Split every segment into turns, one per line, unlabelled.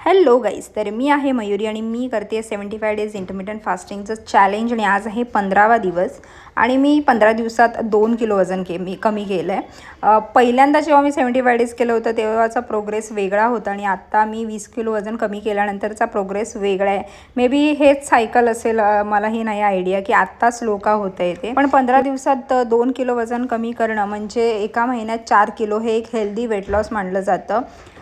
Hello guys, तर मी आहे मयुरी आणि मी करते 75 डेज इंटरमिटंट फास्टिंगचं चॅलेंज आणि आज आहे 15वा दिवस आणि मी 15 दिवसात 2 किलो वजन कमी केलं आहे. पहिल्यांदा जेव्हा मी 75 डेज केलं होतं तेव्हाचा प्रोग्रेस वेगळा होता आणि आत्ता मी 20 किलो वजन कमी केल्यानंतरचा प्रोग्रेस वेगळा आहे. मे बी हेच सायकल असेल, मलाही नाही आयडिया की आत्ता स्लो का होतं आहे ते. पण 15 दिवसात 2 किलो वजन कमी करणं म्हणजे एका महिन्यात 4 किलो हे एक हेल्दी वेट लॉस मानलं जातं.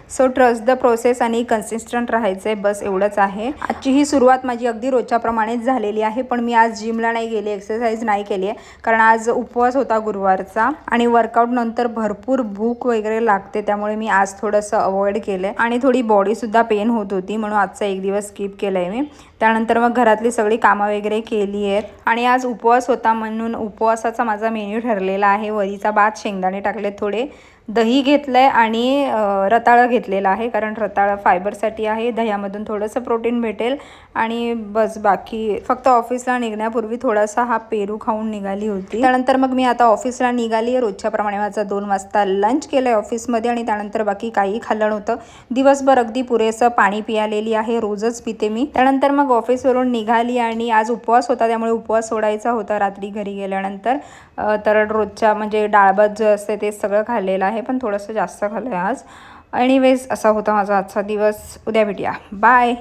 सो ट्रस्ट द प्रोसेस आणि कन्सिस्टंट राहायचं आहे, बस एवढंच आहे. आजची ही सुरुवात माझी अगदी रोजच्याप्रमाणेच झालेली आहे, पण मी आज जिमला नाही गेले, एक्सरसाइज नाही केली आहे कारण आज उपवास होता गुरुवारचा आणि वर्कआउट नंतर भरपूर भूक वगैरे लागते, त्यामुळे मी आज थोडंसं अवॉइड केलं आहे आणि थोडी बॉडीसुद्धा पेन होत होती म्हणून आजचा एक दिवस स्किप केलं आहे मी. त्यानंतर मग घरातली सगळी कामं वगैरे केली आहेत आणि आज उपवास होता म्हणून उपवासाचा माझा मेन्यू ठरलेला आहे. वरीचा भात, शेंगदाणे टाकले, थोडे दही घेतलं आहे आणि रताळं घेतलेलं आहे कारण रताळं फायबरसाठी आहे, दह्यामधून थोडंसं प्रोटीन भेटेल आणि बस. बाकी फक्त ऑफिसला निघण्यापूर्वी थोडासा हा पेरू खाऊन निघाली होती. त्यानंतर मग मी आता ऑफिसला निघाली आहे. रोजच्याप्रमाणे माझा 2 वाजता लंच केलं आहे ऑफिसमध्ये आणि त्यानंतर बाकी काही खाल्लं नव्हतं. दिवसभर अगदी पुरेसं पाणी पियालेली आहे, रोजच पिते मी. त्यानंतर मग ऑफिसवरून निघाली आणि आज उपवास होता त्यामुळे उपवास सोडायचा होता रात्री घरी गेल्यानंतर. तर रोजच्या म्हणजे डाळभात जे असते ते सगळं खाल्लेलं आहे, पण थोडंसं जास्त खाल्लं आहे आज. एनिवेज असा होता माझा आजचा दिवस. उद्या भेटूया, बाय.